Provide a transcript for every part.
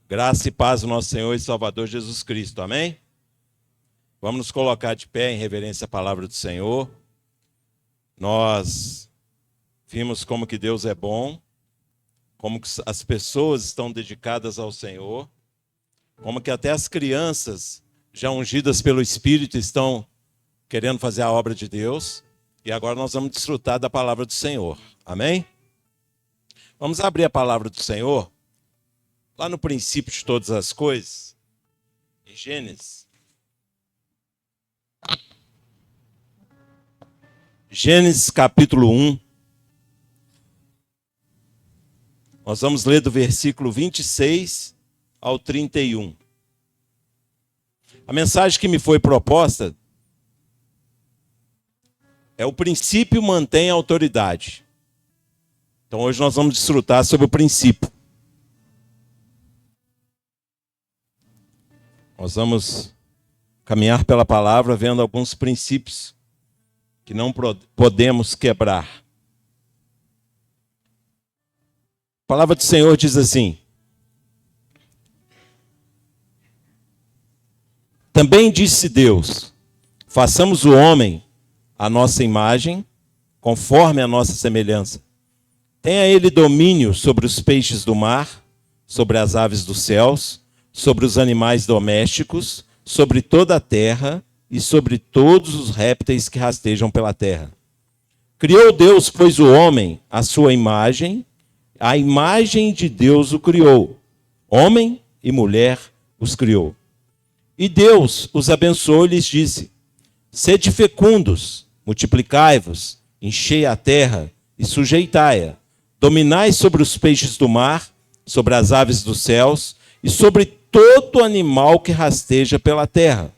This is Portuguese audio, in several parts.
Graça e paz do nosso Senhor e Salvador Jesus Cristo. Amém? Vamos nos colocar de pé em reverência à palavra do Senhor. Nós vimos como que Deus é bom, como que as pessoas estão dedicadas ao Senhor, como que até as crianças, já ungidas pelo Espírito, estão querendo fazer a obra de Deus. E agora nós vamos desfrutar da palavra do Senhor. Amém? Vamos abrir a palavra do Senhor lá no princípio de todas as coisas, em Gênesis. Gênesis capítulo 1. Nós vamos ler do versículo 26 ao 31. A mensagem que me foi proposta é: o princípio mantém a autoridade. Então hoje nós vamos desfrutar sobre o princípio. Nós vamos caminhar pela palavra vendo alguns princípios que não podemos quebrar. A palavra do Senhor diz assim: também disse Deus, façamos o homem à nossa imagem, conforme a nossa semelhança. Tenha ele domínio sobre os peixes do mar, sobre as aves dos céus, sobre os animais domésticos, sobre toda a terra e sobre todos os répteis que rastejam pela terra. Criou Deus, pois, o homem à sua imagem, a imagem de Deus o criou. Homem e mulher os criou. E Deus os abençoou e lhes disse: sede fecundos, multiplicai-vos, enchei a terra e sujeitai-a. Dominai sobre os peixes do mar, sobre as aves dos céus e sobre todo animal que rasteja pela terra.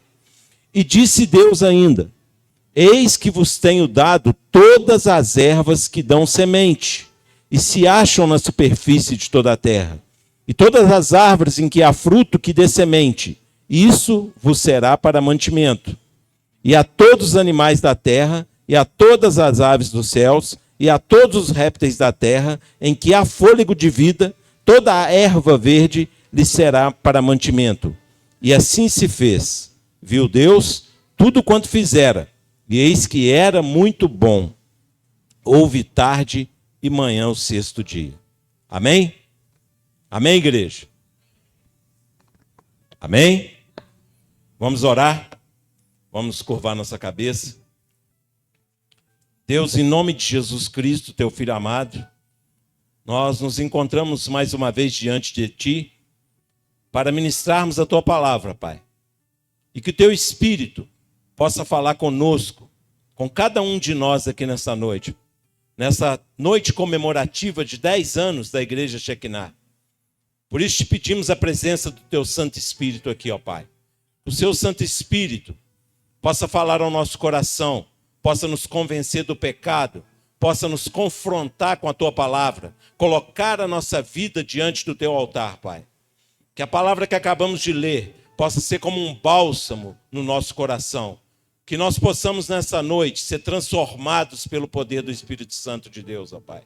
E disse Deus ainda: eis que vos tenho dado todas as ervas que dão semente e se acham na superfície de toda a terra, e todas as árvores em que há fruto que dê semente, isso vos será para mantimento. E a todos os animais da terra, e a todas as aves dos céus, e a todos os répteis da terra, em que há fôlego de vida, toda a erva verde lhe será para mantimento. E assim se fez. Viu Deus tudo quanto fizera, e eis que era muito bom. Houve tarde e manhã o sexto dia. Amém? Amém, igreja? Amém? Vamos orar? Vamos curvar nossa cabeça. Deus, em nome de Jesus Cristo, teu Filho amado, nós nos encontramos mais uma vez diante de Ti para ministrarmos a Tua palavra, Pai. E que o Teu Espírito possa falar conosco, com cada um de nós aqui nessa noite comemorativa de 10 anos da Igreja Shekinah. Por isso te pedimos a presença do Teu Santo Espírito aqui, ó Pai. O Seu Santo Espírito possa falar ao nosso coração, possa nos convencer do pecado, possa nos confrontar com a Tua palavra, colocar a nossa vida diante do Teu altar, Pai. Que a palavra que acabamos de ler possa ser como um bálsamo no nosso coração. Que nós possamos nessa noite ser transformados pelo poder do Espírito Santo de Deus, ó Pai.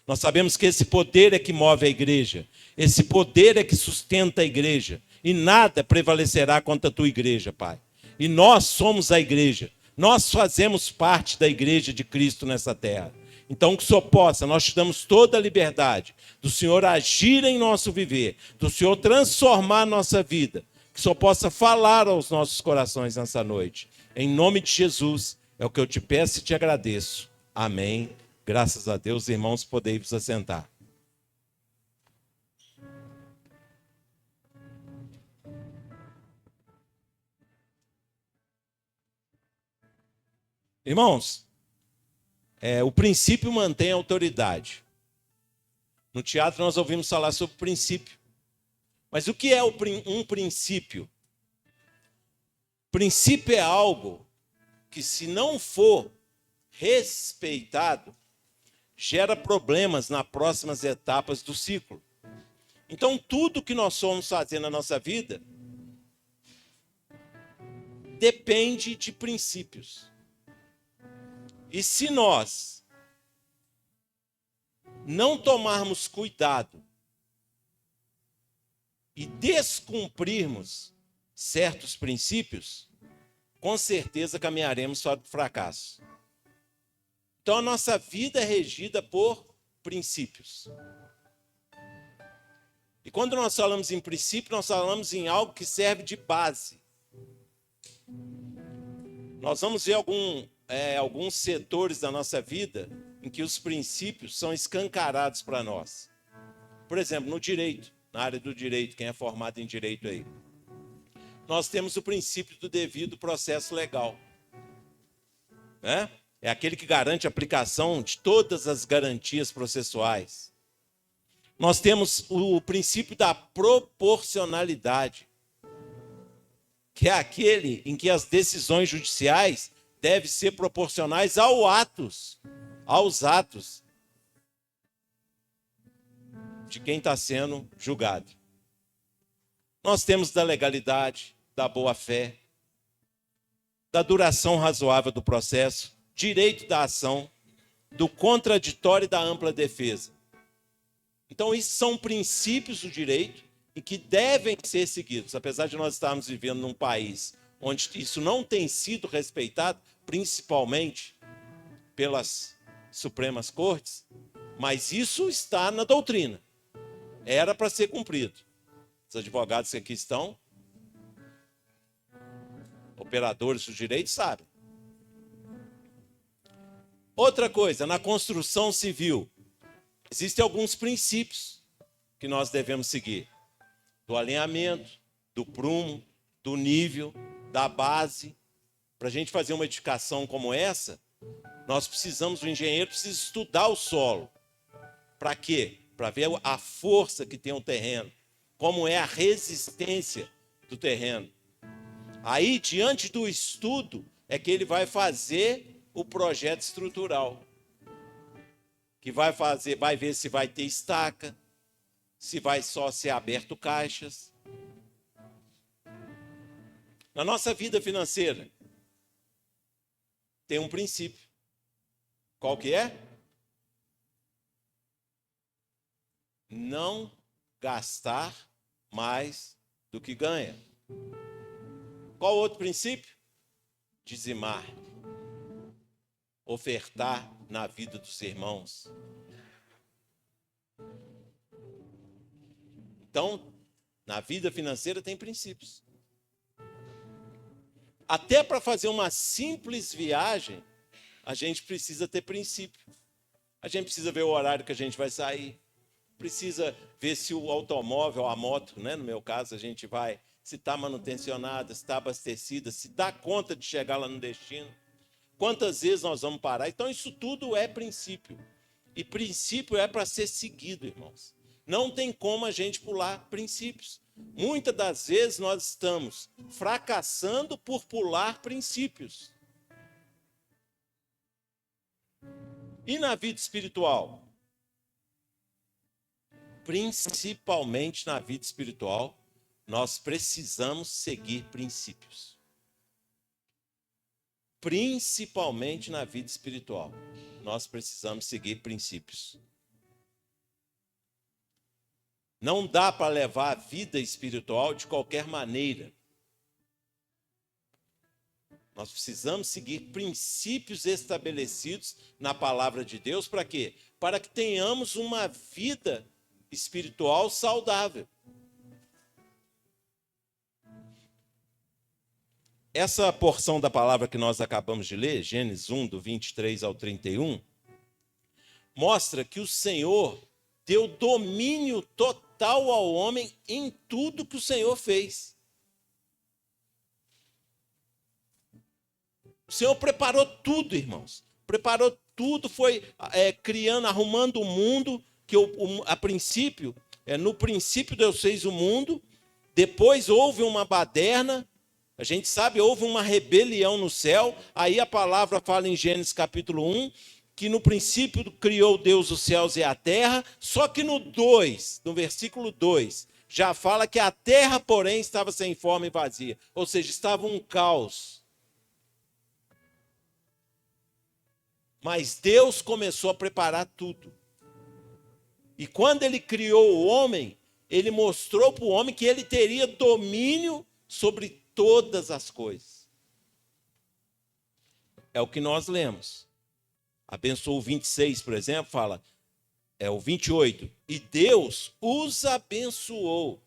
Nós sabemos que esse poder é que move a igreja, esse poder é que sustenta a igreja, e nada prevalecerá contra a Tua igreja, Pai. E nós somos a igreja, nós fazemos parte da igreja de Cristo nessa terra. Então que o Senhor possa, nós te damos toda a liberdade do Senhor agir em nosso viver, do Senhor transformar a nossa vida, que o Senhor possa falar aos nossos corações nessa noite. Em nome de Jesus, é o que eu te peço e te agradeço. Amém. Graças a Deus, irmãos, podei vos assentar. Irmãos, o princípio mantém a autoridade. No teatro nós ouvimos falar sobre princípio. Mas o que é um princípio? Princípio é algo que, se não for respeitado, gera problemas nas próximas etapas do ciclo. Então, tudo que nós somos fazer na nossa vida depende de princípios. E se nós não tomarmos cuidado e descumprirmos certos princípios, com certeza caminharemos para o fracasso. Então a nossa vida é regida por princípios. E quando nós falamos em princípio, nós falamos em algo que serve de base. Nós vamos ver alguns setores da nossa vida em que os princípios são escancarados para nós. Por exemplo, no direito, na área do direito, quem é formado em direito aí, nós temos o princípio do devido processo legal. Né? É aquele que garante a aplicação de todas as garantias processuais. Nós temos o princípio da proporcionalidade, que é aquele em que as decisões judiciais devem ser proporcionais aos atos de quem está sendo julgado. Nós temos da legalidade, da boa-fé, da duração razoável do processo, direito da ação, do contraditório e da ampla defesa. Então, isso são princípios do direito e que devem ser seguidos. Apesar de nós estarmos vivendo num país onde isso não tem sido respeitado, principalmente pelas Supremas Cortes, mas isso está na doutrina. Era para ser cumprido. Os advogados que aqui estão, operadores do direito, sabem. Outra coisa, na construção civil, existem alguns princípios que nós devemos seguir. Do alinhamento, do prumo, do nível, da base. Para a gente fazer uma edificação como essa, o engenheiro precisa estudar o solo. Para quê? Para ver a força que tem o terreno, como é a resistência do terreno. Aí, diante do estudo, é que ele vai fazer o projeto estrutural. Que vai ver se vai ter estaca, se vai só ser aberto caixas. Na nossa vida financeira, tem um princípio. Qual que é? Não gastar mais do que ganha. Qual outro princípio? Dizimar. Ofertar na vida dos irmãos. Então, na vida financeira tem princípios. Até para fazer uma simples viagem, a gente precisa ter princípio. A gente precisa ver o horário que a gente vai sair. Precisa ver se o automóvel, a moto, né, no meu caso, a gente vai, se está manutencionada, se está abastecida, se dá conta de chegar lá no destino. Quantas vezes nós vamos parar? Então, isso tudo é princípio. E princípio é para ser seguido, irmãos. Não tem como a gente pular princípios. Muitas das vezes nós estamos fracassando por pular princípios. E na vida espiritual? Principalmente na vida espiritual, nós precisamos seguir princípios. Principalmente na vida espiritual, nós precisamos seguir princípios. Não dá para levar a vida espiritual de qualquer maneira. Nós precisamos seguir princípios estabelecidos na palavra de Deus, para quê? Para que tenhamos uma vida espiritual saudável. Essa porção da palavra que nós acabamos de ler, Gênesis 1, do 23 ao 31, mostra que o Senhor deu domínio total ao homem em tudo que o Senhor fez. O Senhor preparou tudo, irmãos. Preparou tudo, foi criando, arrumando o mundo, que a princípio, no princípio Deus fez o mundo, depois houve uma baderna, a gente sabe, houve uma rebelião no céu, aí a palavra fala em Gênesis capítulo 1, que no princípio criou Deus os céus e a terra, só que no versículo 2, já fala que a terra, porém, estava sem forma e vazia, ou seja, estava um caos. Mas Deus começou a preparar tudo. E quando ele criou o homem, ele mostrou para o homem que ele teria domínio sobre todas as coisas. É o que nós lemos. Abençoou o 26, por exemplo, fala, o 28. E Deus os abençoou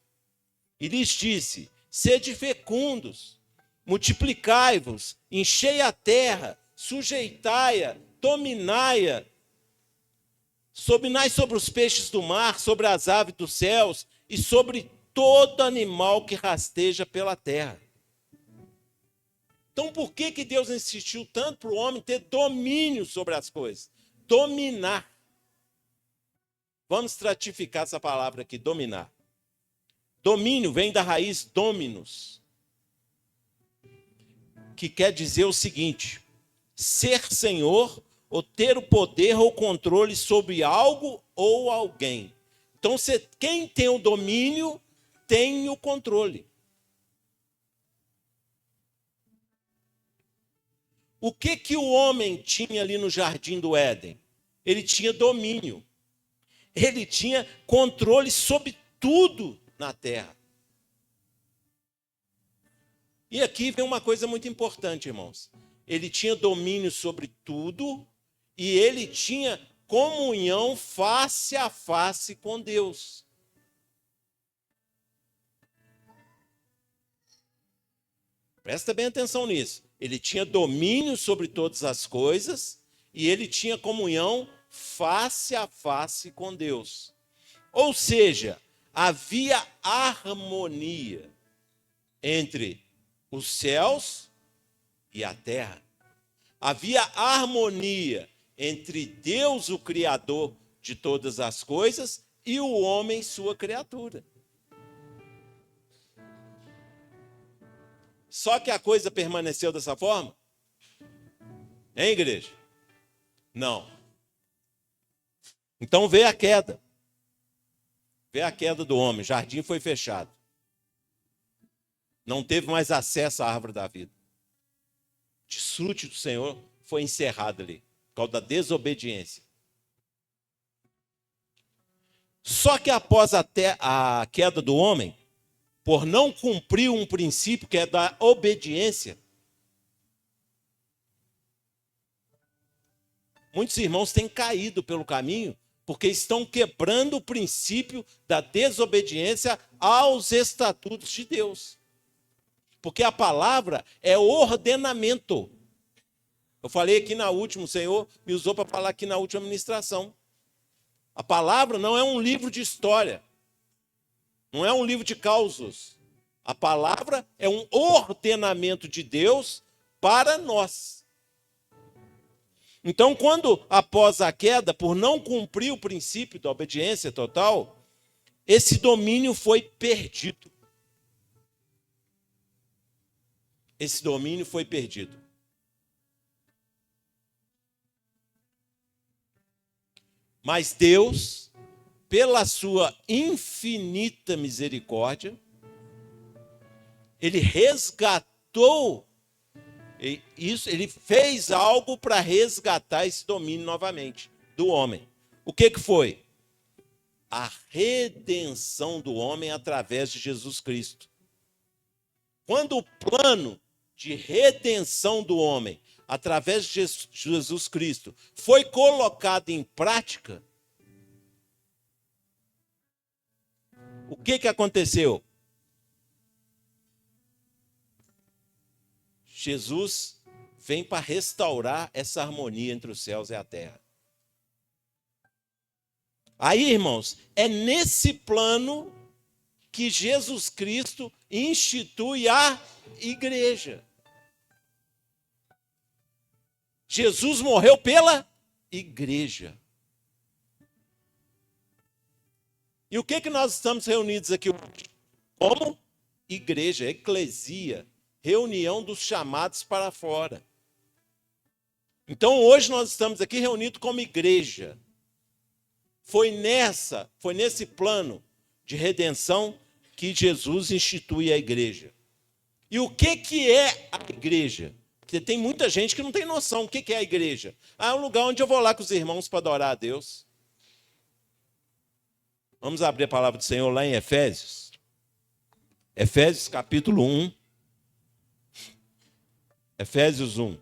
e lhes disse, sede fecundos, multiplicai-vos, enchei a terra, sujeitai-a, dominai-a, dominai sobre os peixes do mar, sobre as aves dos céus e sobre todo animal que rasteja pela terra. Então, por que Deus insistiu tanto para o homem ter domínio sobre as coisas? Dominar. Vamos estratificar essa palavra aqui, dominar. Domínio vem da raiz dominus, que quer dizer o seguinte, ser senhor ou ter o poder ou controle sobre algo ou alguém. Então, quem tem o domínio tem o controle. O que o homem tinha ali no jardim do Éden? Ele tinha domínio. Ele tinha controle sobre tudo na terra. E aqui vem uma coisa muito importante, irmãos. Ele tinha domínio sobre tudo e ele tinha comunhão face a face com Deus. Presta bem atenção nisso. Ele tinha domínio sobre todas as coisas e ele tinha comunhão face a face com Deus. Ou seja, havia harmonia entre os céus e a terra. Havia harmonia entre Deus, o Criador de todas as coisas, e o homem, sua criatura. Só que a coisa permaneceu dessa forma? Hein, igreja? Não. Então veio a queda. Veio a queda do homem, o jardim foi fechado. Não teve mais acesso à árvore da vida. O desfrute do Senhor foi encerrado ali, por causa da desobediência. Só que após a queda do homem, por não cumprir um princípio que é da obediência, muitos irmãos têm caído pelo caminho porque estão quebrando o princípio da desobediência aos estatutos de Deus. Porque a palavra é ordenamento. Eu falei aqui na última, o Senhor me usou para falar aqui na última ministração. A palavra não é um livro de história. Não é um livro de causos. A palavra é um ordenamento de Deus para nós. Então, quando após a queda, por não cumprir o princípio da obediência total, esse domínio foi perdido. Esse domínio foi perdido. Mas Deus, pela sua infinita misericórdia, ele resgatou isso, ele fez algo para resgatar esse domínio novamente do homem. O que foi? A redenção do homem através de Jesus Cristo. Quando o plano de redenção do homem, através de Jesus Cristo, foi colocado em prática, o que aconteceu? Jesus vem para restaurar essa harmonia entre os céus e a terra. Aí, irmãos, é nesse plano que Jesus Cristo institui a igreja. Jesus morreu pela igreja. E o que nós estamos reunidos aqui hoje? Como igreja, eclesia, reunião dos chamados para fora. Então hoje nós estamos aqui reunidos como igreja. Foi nesse plano de redenção que Jesus institui a igreja. E o que é a igreja? Porque tem muita gente que não tem noção o que é a igreja. É um lugar onde eu vou lá com os irmãos para adorar a Deus. Vamos abrir a palavra do Senhor lá em Efésios. Efésios capítulo 1. Efésios 1.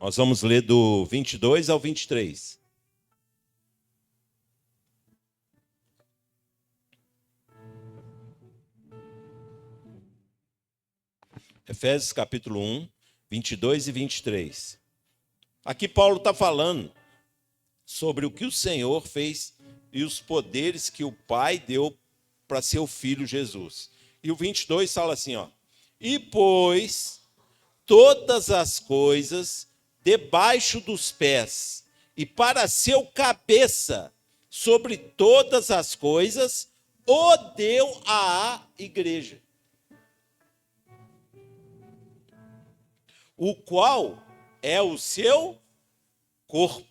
Nós vamos ler do 22 ao 23. Efésios capítulo 1, 22 e 23. Aqui Paulo está falando sobre o que o Senhor fez e os poderes que o Pai deu para seu Filho Jesus. E o 22 fala assim, ó. E pôs todas as coisas debaixo dos pés, e para seu cabeça sobre todas as coisas, o deu à igreja, o qual é o seu corpo,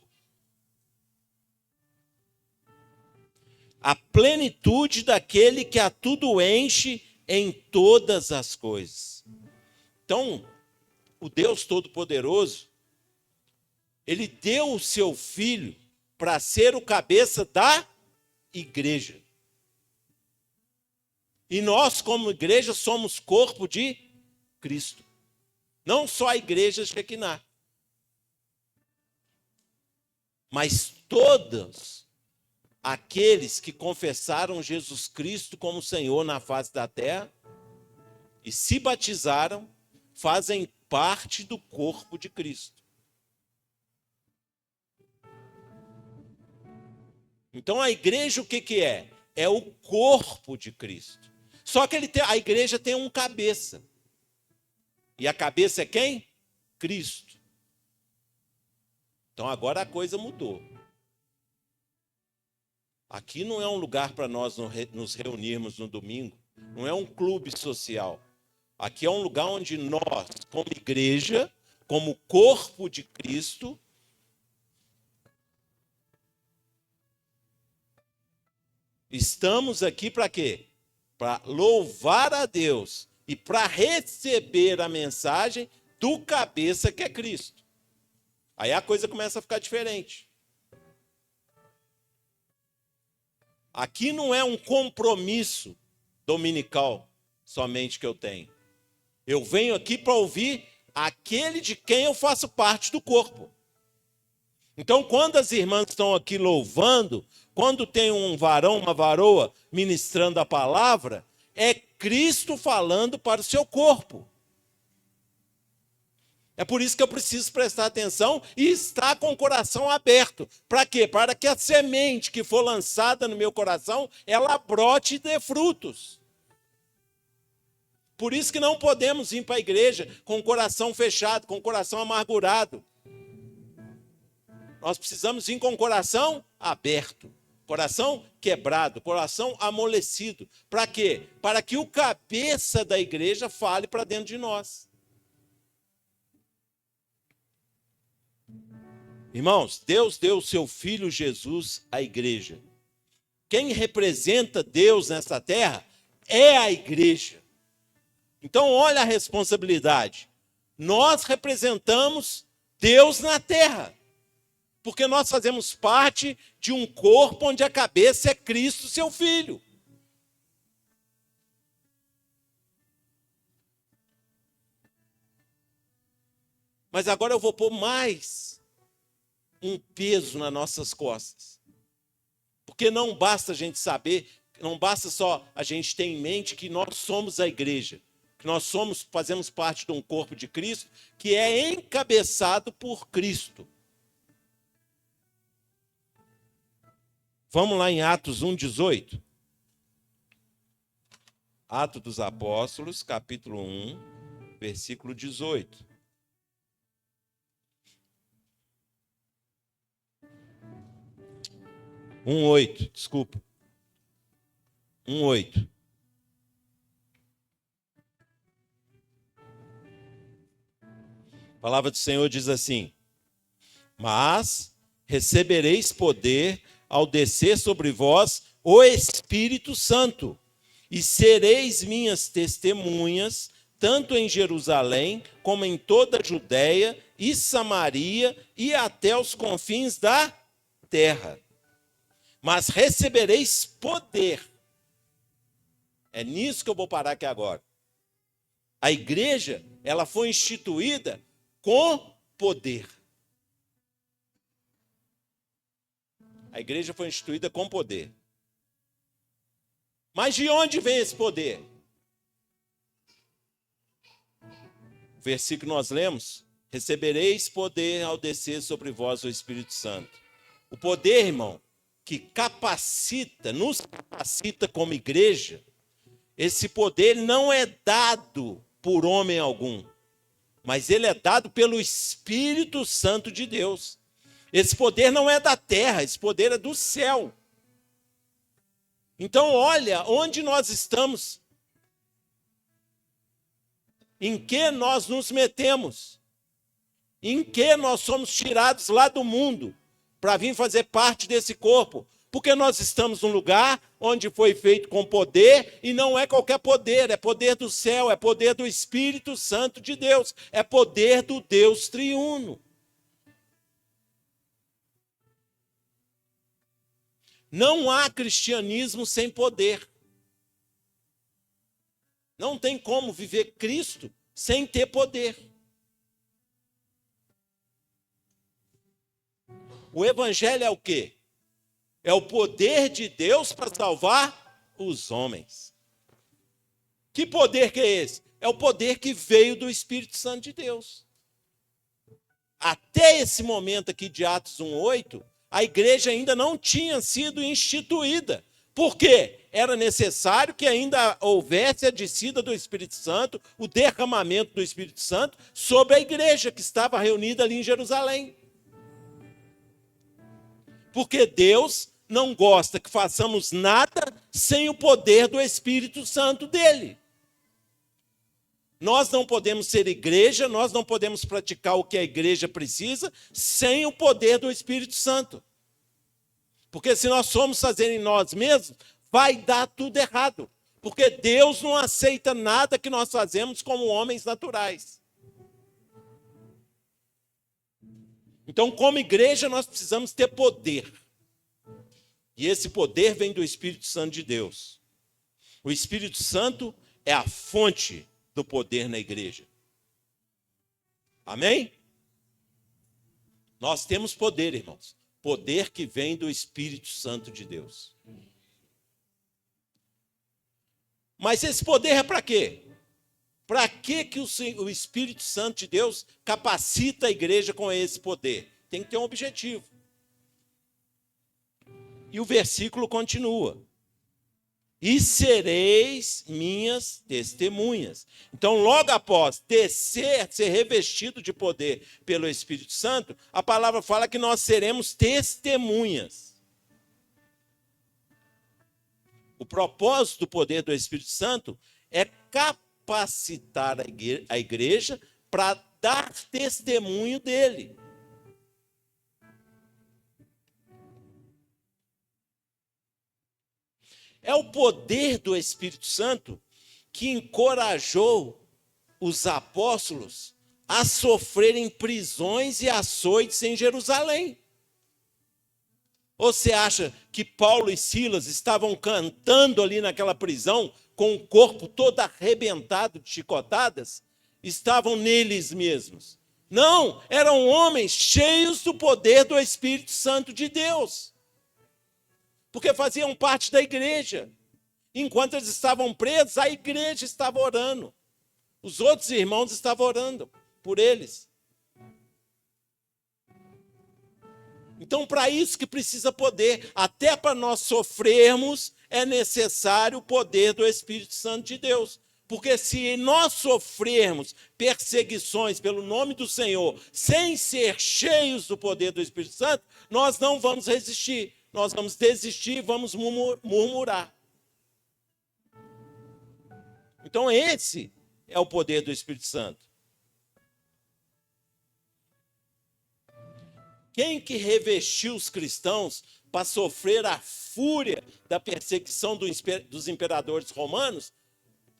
a plenitude daquele que a tudo enche em todas as coisas. Então, o Deus Todo-Poderoso, Ele deu o seu Filho para ser o cabeça da igreja. E nós, como igreja, somos corpo de Cristo. Não só a igreja de Shekinah, mas todos aqueles que confessaram Jesus Cristo como Senhor na face da terra e se batizaram, fazem parte do corpo de Cristo. Então a igreja o que é? É o corpo de Cristo. Só que a igreja tem um cabeça. E a cabeça é quem? Cristo. Então agora a coisa mudou. Aqui não é um lugar para nós nos reunirmos no domingo. Não é um clube social. Aqui é um lugar onde nós, como igreja, como corpo de Cristo, estamos aqui para quê? Para louvar a Deus e para receber a mensagem do cabeça que é Cristo. Aí a coisa começa a ficar diferente. Aqui não é um compromisso dominical somente que eu tenho. Eu venho aqui para ouvir aquele de quem eu faço parte do corpo. Então, quando as irmãs estão aqui louvando, quando tem um varão, uma varoa ministrando a palavra, é Cristo falando para o seu corpo. É por isso que eu preciso prestar atenção e estar com o coração aberto. Para quê? Para que a semente que for lançada no meu coração, ela brote e dê frutos. Por isso que não podemos ir para a igreja com o coração fechado, com o coração amargurado. Nós precisamos ir com o coração aberto, coração quebrado, coração amolecido. Para quê? Para que o cabeça da igreja fale para dentro de nós. Irmãos, Deus deu o seu Filho Jesus à igreja. Quem representa Deus nessa terra é a igreja. Então, olha a responsabilidade. Nós representamos Deus na terra. Porque nós fazemos parte de um corpo onde a cabeça é Cristo, seu Filho. Mas agora eu vou pôr mais um peso nas nossas costas. Porque não basta a gente saber, não basta só a gente ter em mente que nós somos a igreja, que nós fazemos parte de um corpo de Cristo, que é encabeçado por Cristo. Vamos lá em Atos 1:18. Atos dos Apóstolos, capítulo 1, versículo 18. Desculpa. 1:8. A palavra do Senhor diz assim: mas recebereis poder ao descer sobre vós o Espírito Santo, e sereis minhas testemunhas, tanto em Jerusalém como em toda a Judéia e Samaria e até os confins da terra. Mas recebereis poder. É nisso que eu vou parar aqui agora. A igreja, ela foi instituída com poder. A igreja foi instituída com poder. Mas de onde vem esse poder? O versículo que nós lemos: recebereis poder ao descer sobre vós o Espírito Santo. O poder, irmão, que capacita, nos capacita como igreja, esse poder não é dado por homem algum, mas ele é dado pelo Espírito Santo de Deus. Esse poder não é da terra, esse poder é do céu. Então, olha onde nós estamos. Em que nós nos metemos? Em que nós somos tirados lá do mundo para vir fazer parte desse corpo? Porque nós estamos num lugar onde foi feito com poder, e não é qualquer poder, é poder do céu, é poder do Espírito Santo de Deus, é poder do Deus triuno. Não há cristianismo sem poder. Não tem como viver Cristo sem ter poder. O evangelho é o quê? É o poder de Deus para salvar os homens. Que poder que é esse? É o poder que veio do Espírito Santo de Deus. Até esse momento aqui de Atos 1:8, a igreja ainda não tinha sido instituída. Por quê? Era necessário que ainda houvesse a descida do Espírito Santo, o derramamento do Espírito Santo sobre a igreja que estava reunida ali em Jerusalém. Porque Deus não gosta que façamos nada sem o poder do Espírito Santo dele. Nós não podemos ser igreja, nós não podemos praticar o que a igreja precisa sem o poder do Espírito Santo. Porque se nós formos fazer em nós mesmos, vai dar tudo errado. Porque Deus não aceita nada que nós fazemos como homens naturais. Então, como igreja, nós precisamos ter poder. E esse poder vem do Espírito Santo de Deus. O Espírito Santo é a fonte do poder na igreja. Amém? Nós temos poder, irmãos. Poder que vem do Espírito Santo de Deus. Mas esse poder é para quê? Para que o Espírito Santo de Deus capacita a igreja com esse poder? Tem que ter um objetivo. E o versículo continua: e sereis minhas testemunhas. Então, logo após descer, ser revestido de poder pelo Espírito Santo, a palavra fala que nós seremos testemunhas. O propósito do poder do Espírito Santo é capacitar a igreja para dar testemunho dele. É o poder do Espírito Santo que encorajou os apóstolos a sofrerem prisões e açoites em Jerusalém. Ou você acha que Paulo e Silas estavam cantando ali naquela prisão com o corpo todo arrebentado de chicotadas? Estavam neles mesmos. Não, eram homens cheios do poder do Espírito Santo de Deus. Porque faziam parte da igreja. Enquanto eles estavam presos, a igreja estava orando. Os outros irmãos estavam orando por eles. Então, para isso que precisa poder, até para nós sofrermos, é necessário o poder do Espírito Santo de Deus. Porque se nós sofrermos perseguições pelo nome do Senhor, sem ser cheios do poder do Espírito Santo, nós não vamos resistir. Nós vamos desistir e vamos murmurar. Então esse é o poder do Espírito Santo. Quem que revestiu os cristãos para sofrer a fúria da perseguição dos imperadores romanos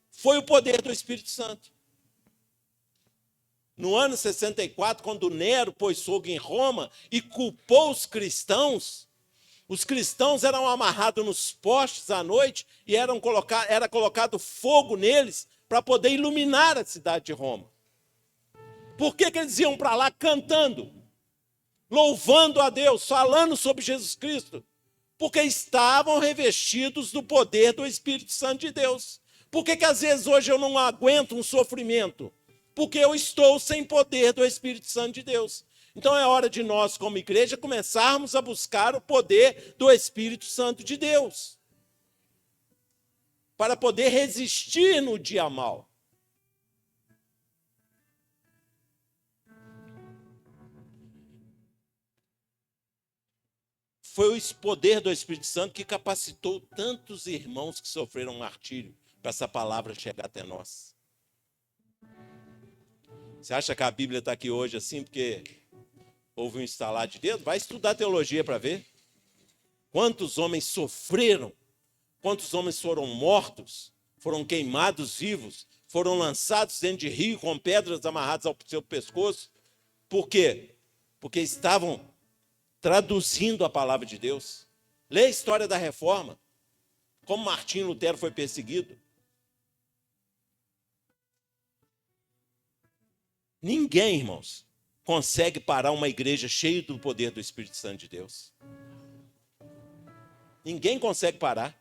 foi o poder do Espírito Santo. No ano 64, quando Nero pôs fogo em Roma e culpou os cristãos eram amarrados nos postes à noite e era colocado fogo neles para poder iluminar a cidade de Roma. Por que eles iam para lá cantando, louvando a Deus, falando sobre Jesus Cristo? Porque estavam revestidos do poder do Espírito Santo de Deus. Por que às vezes hoje eu não aguento um sofrimento? Porque eu estou sem poder do Espírito Santo de Deus. Então é hora de nós, como igreja, começarmos a buscar o poder do Espírito Santo de Deus, para poder resistir no dia mau. Foi o poder do Espírito Santo que capacitou tantos irmãos que sofreram martírio para essa palavra chegar até nós. Você acha que a Bíblia está aqui hoje assim porque houve um estalar de dedo? Vai estudar teologia para ver. Quantos homens sofreram, quantos homens foram mortos, foram queimados vivos, foram lançados dentro de rio com pedras amarradas ao seu pescoço. Por quê? Porque estavam traduzindo a palavra de Deus. Lê a história da Reforma, como Martinho Lutero foi perseguido. Ninguém, irmãos, consegue parar uma igreja cheia do poder do Espírito Santo de Deus. Ninguém consegue parar.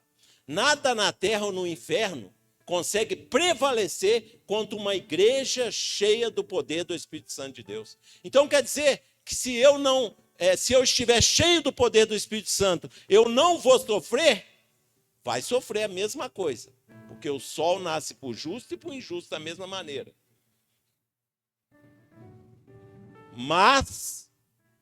Nada na terra ou no inferno consegue prevalecer contra uma igreja cheia do poder do Espírito Santo de Deus. Então quer dizer que se eu estiver cheio do poder do Espírito Santo, eu não vou sofrer? Vai sofrer a mesma coisa, porque o sol nasce por justo e por injusto da mesma maneira. Mas,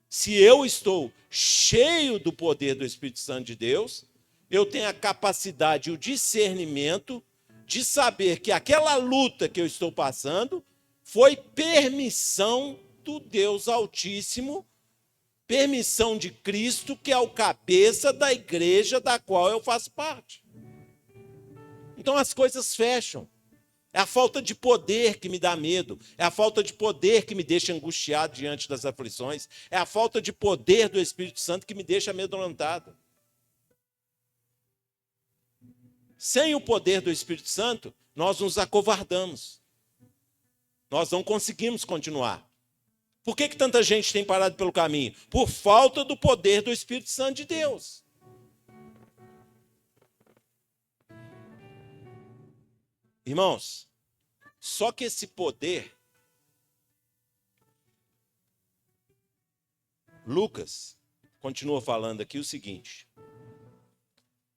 se eu estou cheio do poder do Espírito Santo de Deus, eu tenho a capacidade e o discernimento de saber que aquela luta que eu estou passando foi permissão do Deus Altíssimo, permissão de Cristo, que é o cabeça da igreja da qual eu faço parte. Então as coisas fecham. É a falta de poder que me dá medo. É a falta de poder que me deixa angustiado diante das aflições. É a falta de poder do Espírito Santo que me deixa amedrontado. Sem o poder do Espírito Santo, nós nos acovardamos. Nós não conseguimos continuar. Por que tanta gente tem parado pelo caminho? Por falta do poder do Espírito Santo de Deus. Irmãos, só que esse poder, Lucas continua falando aqui o seguinte: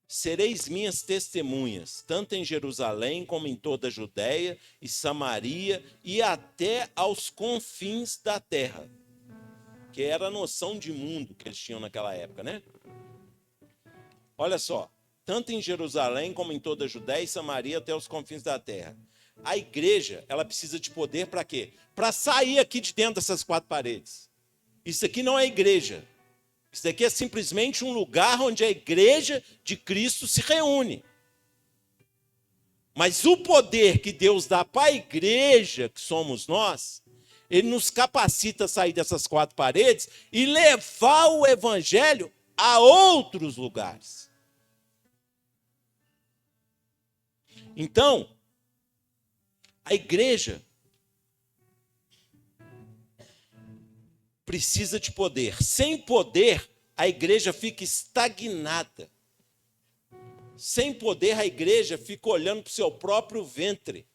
sereis minhas testemunhas, tanto em Jerusalém como em toda a Judéia e Samaria e até aos confins da terra. Que era a noção de mundo que eles tinham naquela época, né? Olha só, tanto em Jerusalém como em toda a Judéia e Samaria até os confins da terra. A igreja, ela precisa de poder para quê? Para sair aqui de dentro dessas quatro paredes. Isso aqui não é igreja. Isso aqui é simplesmente um lugar onde a igreja de Cristo se reúne. Mas o poder que Deus dá para a igreja, que somos nós, ele nos capacita a sair dessas quatro paredes e levar o evangelho a outros lugares. Então, a igreja precisa de poder. Sem poder, a igreja fica estagnada. Sem poder, a igreja fica olhando para o seu próprio ventre.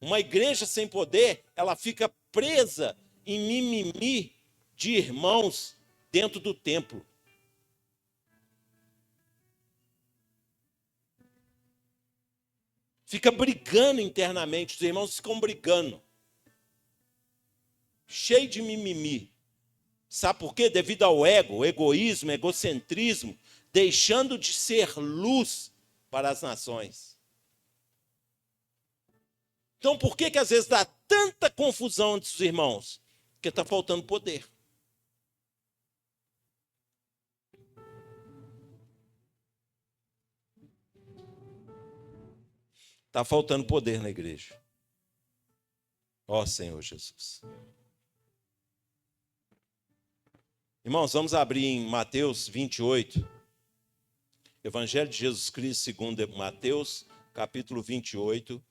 Uma igreja sem poder, ela fica presa em mimimi de irmãos dentro do templo. Fica brigando internamente, os irmãos ficam brigando. Cheio de mimimi. Sabe por quê? Devido ao ego, egoísmo, egocentrismo, deixando de ser luz para as nações. Então, por que às vezes dá tanta confusão entre os irmãos? Porque está faltando poder. Está faltando poder na igreja. Ó Senhor Jesus. Irmãos, vamos abrir em Mateus 28. Evangelho de Jesus Cristo segundo Mateus, capítulo 28.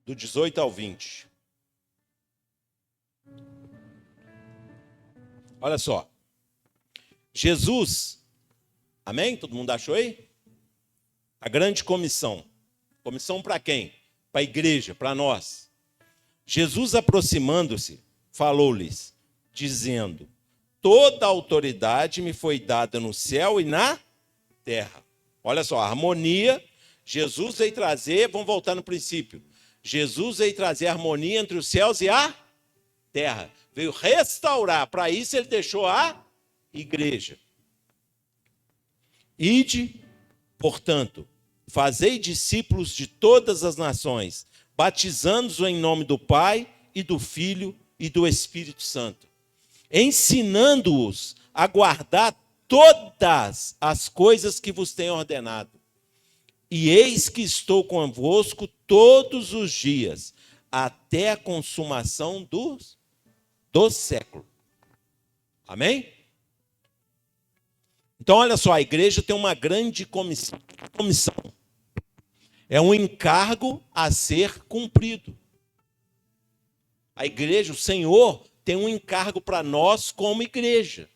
Do 18 ao 20. Olha só. Jesus, amém? Todo mundo achou aí? A grande comissão. Comissão para quem? Para a igreja, para nós. Jesus, aproximando-se, falou-lhes, dizendo: toda a autoridade me foi dada no céu e na terra. Olha só, a harmonia. Jesus veio trazer, vamos voltar no princípio. Jesus veio trazer harmonia entre os céus e a terra. Veio restaurar. Para isso ele deixou a igreja. Ide, portanto, fazei discípulos de todas as nações, batizando-os em nome do Pai e do Filho e do Espírito Santo, ensinando-os a guardar todas as coisas que vos tenho ordenado. E eis que estou convosco todos os dias, até a consumação do século. Amém? Então, olha só, a igreja tem uma grande comissão. É um encargo a ser cumprido. A igreja, o Senhor, tem um encargo para nós como igreja.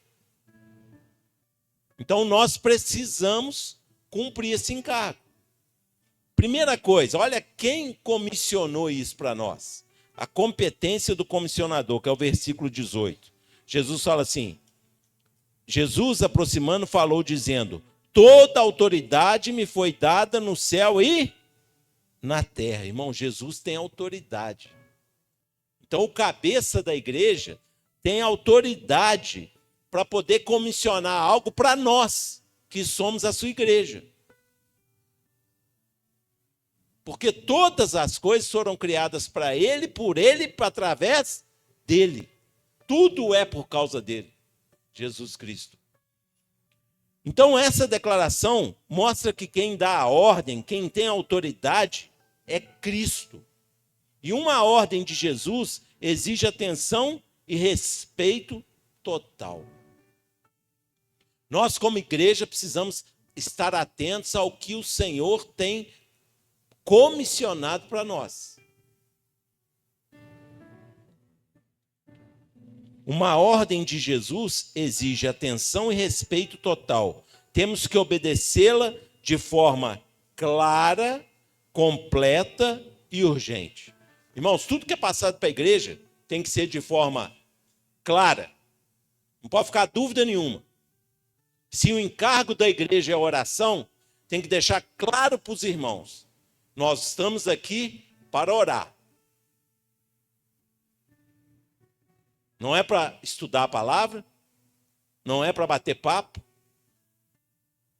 Então, nós precisamos cumprir esse encargo. Primeira coisa, olha quem comissionou isso para nós. A competência do comissionador, que é o versículo 18. Jesus fala assim, Jesus, aproximando, falou dizendo: toda autoridade me foi dada no céu e na terra. Irmão, Jesus tem autoridade. Então, o cabeça da igreja tem autoridade para poder comissionar algo para nós, que somos a sua igreja. Porque todas as coisas foram criadas para ele, por ele e através dele. Tudo é por causa dele, Jesus Cristo. Então, essa declaração mostra que quem dá a ordem, quem tem a autoridade, é Cristo. E uma ordem de Jesus exige atenção e respeito total. Nós, como igreja, precisamos estar atentos ao que o Senhor tem comissionado para nós. Uma ordem de Jesus exige atenção e respeito total. Temos que obedecê-la de forma clara, completa e urgente. Irmãos, tudo que é passado para a igreja tem que ser de forma clara. Não pode ficar dúvida nenhuma. Se o encargo da igreja é oração, tem que deixar claro para os irmãos. Nós estamos aqui para orar. Não é para estudar a palavra, não é para bater papo.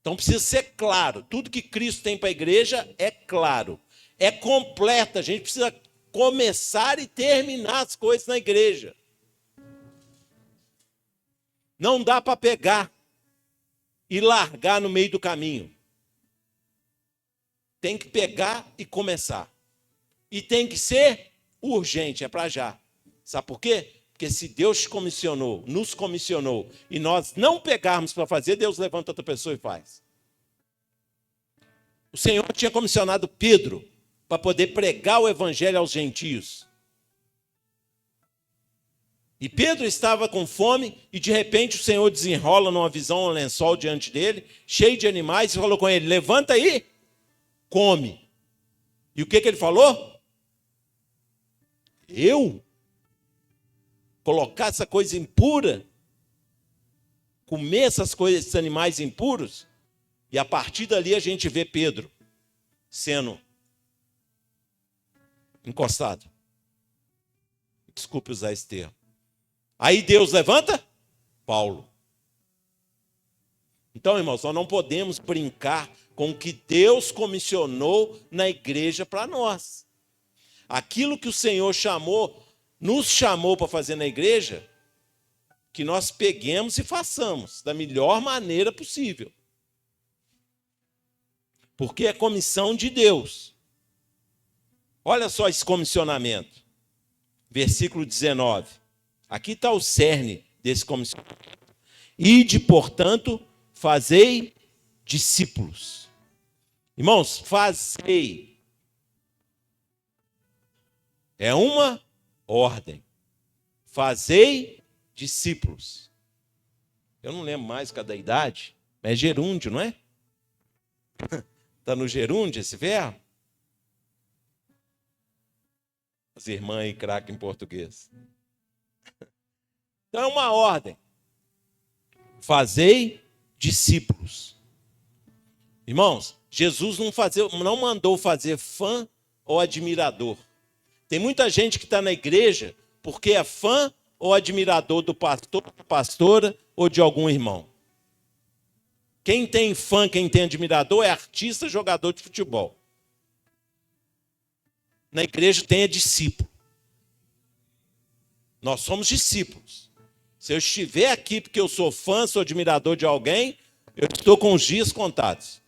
Então precisa ser claro. Tudo que Cristo tem para a igreja é claro. É completa. A gente precisa começar e terminar as coisas na igreja. Não dá para pegar e largar no meio do caminho. Tem que pegar e começar. E tem que ser urgente, é para já. Sabe por quê? Porque se Deus comissionou, nos comissionou, e nós não pegarmos para fazer, Deus levanta outra pessoa e faz. O Senhor tinha comissionado Pedro para poder pregar o evangelho aos gentios. E Pedro estava com fome e de repente o Senhor desenrola numa visão um lençol diante dele, cheio de animais, e falou com ele: levanta aí, come. E o que ele falou? Eu? Colocar essa coisa impura? Comer essas coisas, esses animais impuros? E a partir dali a gente vê Pedro sendo encostado. Desculpe usar esse termo. Aí Deus levanta Paulo. Então, irmãos, nós não podemos brincar com o que Deus comissionou na igreja para nós. Aquilo que o Senhor chamou, nos chamou para fazer na igreja, que nós peguemos e façamos da melhor maneira possível. Porque é comissão de Deus. Olha só esse comissionamento. Versículo 19. Aqui está o cerne desse comissionamento. Ide, portanto, fazei discípulos. Irmãos, fazei. É uma ordem. Fazei discípulos. Eu não lembro mais cada idade, mas é gerúndio, não é? Está no gerúndio esse verbo? As irmãs aí craque em português. Então é uma ordem. Fazei discípulos. Irmãos, Jesus não mandou fazer fã ou admirador. Tem muita gente que está na igreja porque é fã ou admirador do pastor, da pastora ou de algum irmão. Quem tem fã, quem tem admirador é artista, jogador de futebol. Na igreja tem discípulo. Nós somos discípulos. Se eu estiver aqui porque eu sou fã, sou admirador de alguém, eu estou com os dias contados.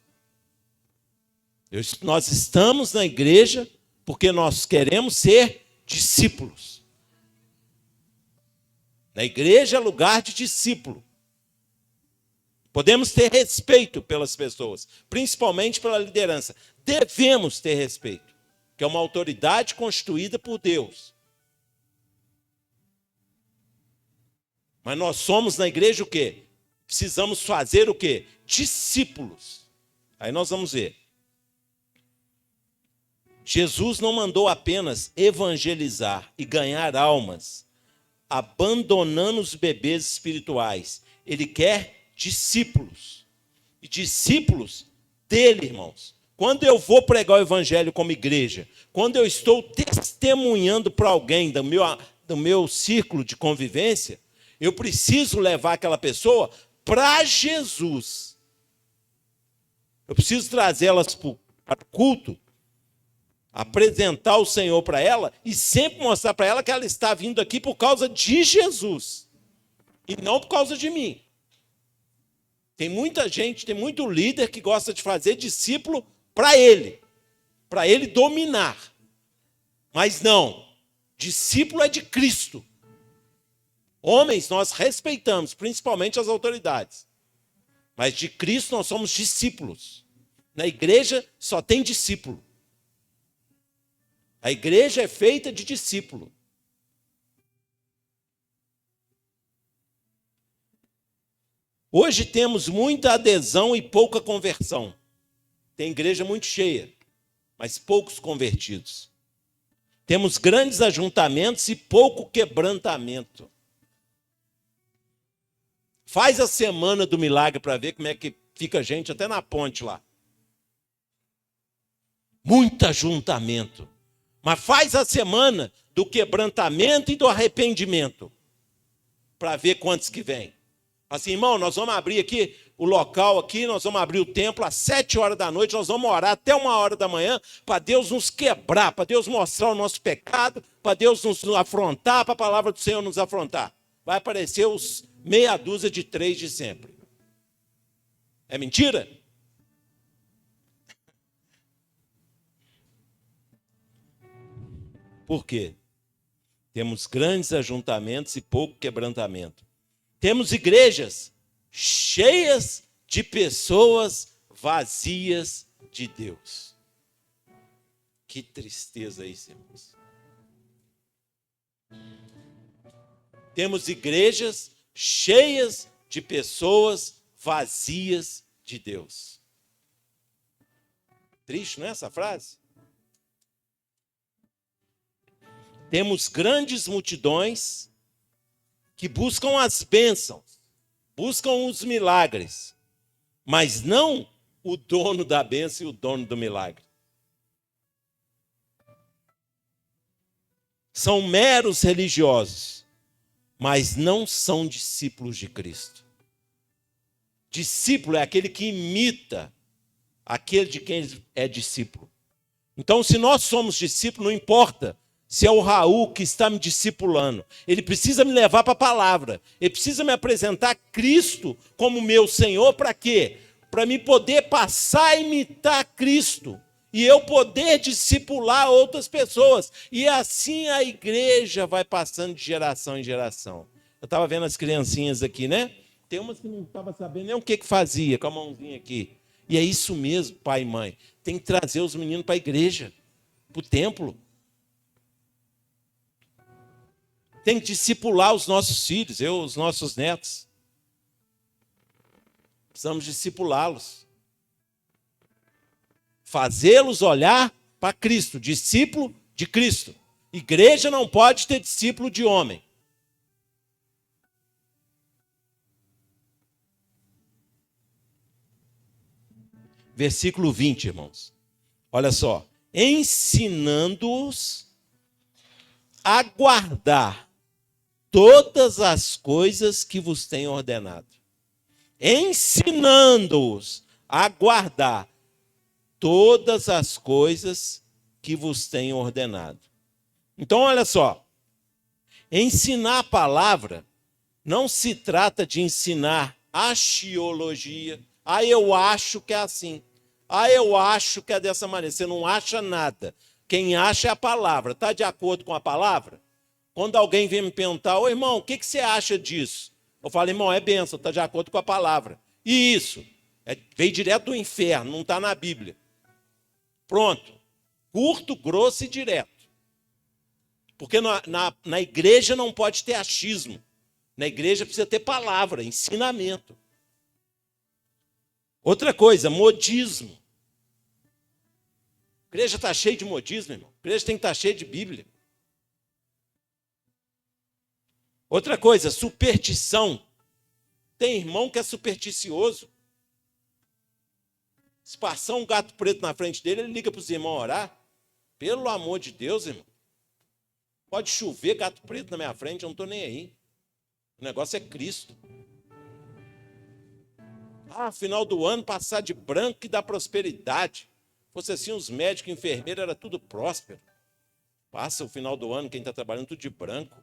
Nós estamos na igreja porque nós queremos ser discípulos. Na igreja é lugar de discípulo. Podemos ter respeito pelas pessoas, principalmente pela liderança. Devemos ter respeito, que é uma autoridade constituída por Deus. Mas nós somos na igreja o quê? Precisamos fazer o quê? Discípulos. Aí nós vamos ver. Jesus não mandou apenas evangelizar e ganhar almas, abandonando os bebês espirituais. Ele quer discípulos. E discípulos dele, irmãos. Quando eu vou pregar o evangelho como igreja, quando eu estou testemunhando para alguém do meu círculo de convivência, eu preciso levar aquela pessoa para Jesus. Eu preciso trazê-las para o culto, apresentar o Senhor para ela e sempre mostrar para ela que ela está vindo aqui por causa de Jesus e não por causa de mim. Tem muita gente, tem muito líder que gosta de fazer discípulo para ele dominar. Mas não, discípulo é de Cristo. Homens, nós respeitamos, principalmente as autoridades. Mas de Cristo nós somos discípulos. Na igreja só tem discípulo. A igreja é feita de discípulo. Hoje temos muita adesão e pouca conversão. Tem igreja muito cheia, mas poucos convertidos. Temos grandes ajuntamentos e pouco quebrantamento. Faz a semana do milagre para ver como é que fica a gente até na ponte lá. Muito ajuntamento. Mas faz a semana do quebrantamento e do arrependimento para ver quantos que vêm. Assim, irmão, nós vamos abrir aqui o local aqui, nós vamos abrir o templo às 7 horas da noite, nós vamos orar até 1 hora da manhã para Deus nos quebrar, para Deus mostrar o nosso pecado, para Deus nos afrontar, para a palavra do Senhor nos afrontar. Vai aparecer os meia dúzia de 3 de sempre. É mentira? Por quê? Temos grandes ajuntamentos e pouco quebrantamento. Temos igrejas cheias de pessoas vazias de Deus. Que tristeza isso, irmãos. Temos igrejas cheias de pessoas vazias de Deus. Triste, não é essa frase? Temos grandes multidões que buscam as bênçãos, buscam os milagres, mas não o dono da bênção e o dono do milagre. São meros religiosos, mas não são discípulos de Cristo. Discípulo é aquele que imita aquele de quem é discípulo. Então, se nós somos discípulos, não importa se é o Raul que está me discipulando, ele precisa me levar para a palavra. Ele precisa me apresentar Cristo como meu Senhor. Para quê? Para me poder passar a imitar Cristo. E eu poder discipular outras pessoas. E assim a igreja vai passando de geração em geração. Eu estava vendo as criancinhas aqui, né? Tem umas que não estavam sabendo nem o que fazia com a mãozinha aqui. E é isso mesmo, pai e mãe. Tem que trazer os meninos para a igreja, para o templo. Tem que discipular os nossos filhos, os nossos netos. Precisamos discipulá-los. Fazê-los olhar para Cristo, discípulo de Cristo. Igreja não pode ter discípulo de homem. Versículo 20, irmãos. Olha só. Ensinando-os a guardar todas as coisas que vos tenho ordenado. Ensinando-os a guardar todas as coisas que vos tenho ordenado. Então, olha só. Ensinar a palavra não se trata de ensinar axiologia. Eu acho que é assim. Eu acho que é dessa maneira. Você não acha nada. Quem acha é a palavra. Está de acordo com a palavra? Quando alguém vem me perguntar, ô irmão, o que você acha disso? Eu falo, irmão, é bênção, está de acordo com a palavra. E isso? Veio direto do inferno, não está na Bíblia. Pronto. Curto, grosso e direto. Porque na igreja não pode ter achismo. Na igreja precisa ter palavra, ensinamento. Outra coisa, modismo. A igreja está cheia de modismo, irmão. A igreja tem que estar cheia de Bíblia. Outra coisa, superstição. Tem irmão que é supersticioso. Se passar um gato preto na frente dele, ele liga para os irmãos orar. Pelo amor de Deus, irmão. Pode chover gato preto na minha frente, eu não estou nem aí. O negócio é Cristo. Final do ano, passar de branco que dá prosperidade. Fosse assim, os médicos e enfermeiros, era tudo próspero. Passa o final do ano, quem está trabalhando tudo de branco.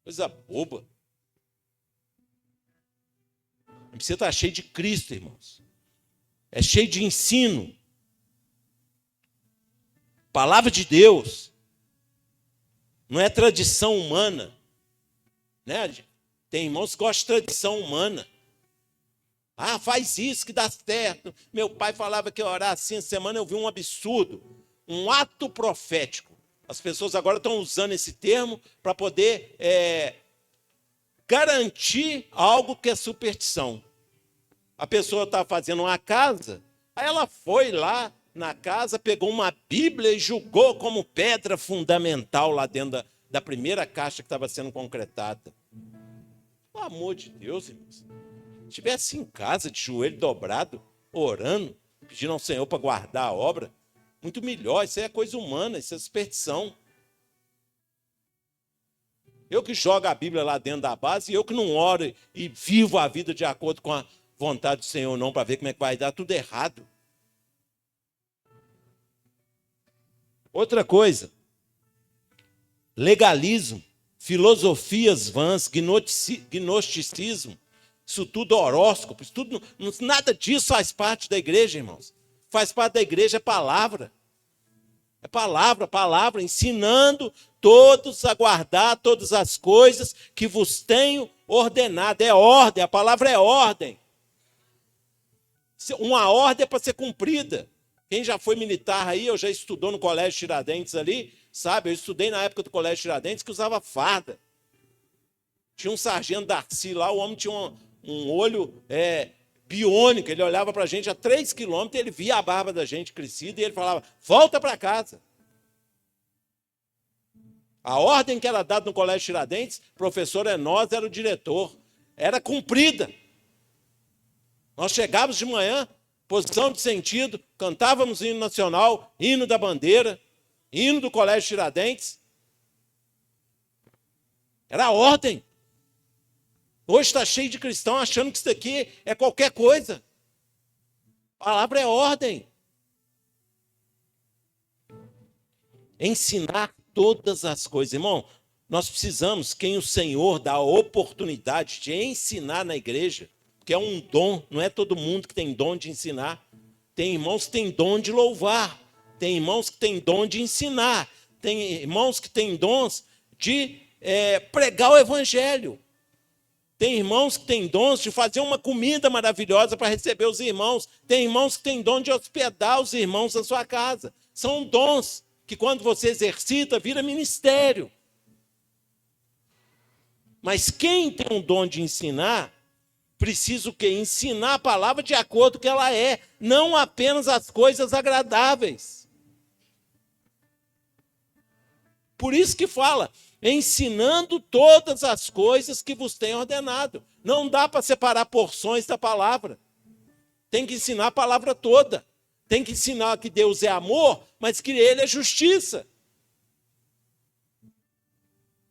Coisa boba. Você está cheio de Cristo, irmãos. É cheio de ensino. Palavra de Deus. Não é tradição humana. Né? Tem irmãos que gostam de tradição humana. Faz isso que dá certo. Meu pai falava que ia orar assim. Essa semana eu vi um absurdo. Um ato profético. As pessoas agora estão usando esse termo para poder garantir algo que é superstição. A pessoa está fazendo uma casa, aí ela foi lá na casa, pegou uma Bíblia e julgou como pedra fundamental lá dentro da primeira caixa que estava sendo concretada. Pelo amor de Deus, irmãos. Se estivesse em casa, de joelho dobrado, orando, pedindo ao Senhor para guardar a obra, muito melhor. Isso é coisa humana, isso é superstição. Eu que jogo a Bíblia lá dentro da base, eu que não oro e vivo a vida de acordo com a vontade do Senhor, não, para ver como é que vai dar, tudo errado. Outra coisa, legalismo, filosofias vãs, gnosticismo, isso tudo horóscopo, isso tudo, nada disso faz parte da igreja, irmãos. Faz parte da igreja é palavra. É palavra, ensinando todos a guardar todas as coisas que vos tenho ordenado. É ordem, a palavra é ordem. Uma ordem é para ser cumprida. Quem já foi militar aí, ou já estudou no Colégio Tiradentes ali, sabe? Eu estudei na época do Colégio Tiradentes que usava farda. Tinha um sargento Darcy lá, o homem tinha um olho biônico, ele olhava para a gente a 3 quilômetros, ele via a barba da gente crescida e ele falava, volta para casa. A ordem que era dada no Colégio Tiradentes, professor Enós era o diretor, era cumprida. Nós chegávamos de manhã, posição de sentido, cantávamos hino nacional, hino da bandeira, hino do Colégio Tiradentes. Era a ordem. Hoje está cheio de cristão achando que isso daqui é qualquer coisa. A palavra é ordem. Ensinar todas as coisas. Irmão, nós precisamos, quem o Senhor dá a oportunidade de ensinar na igreja, que é um dom, não é todo mundo que tem dom de ensinar. Tem irmãos que têm dom de louvar, tem irmãos que têm dom de ensinar, tem irmãos que têm dons de pregar o evangelho. Tem irmãos que têm dons de fazer uma comida maravilhosa para receber os irmãos. Tem irmãos que têm dom de hospedar os irmãos na sua casa. São dons que, quando você exercita, vira ministério. Mas quem tem um dom de ensinar, precisa o quê? Ensinar a palavra de acordo com o que ela é, não apenas as coisas agradáveis. Por isso que fala, ensinando todas as coisas que vos tenho ordenado. Não dá para separar porções da palavra. Tem que ensinar a palavra toda. Tem que ensinar que Deus é amor, mas que Ele é justiça.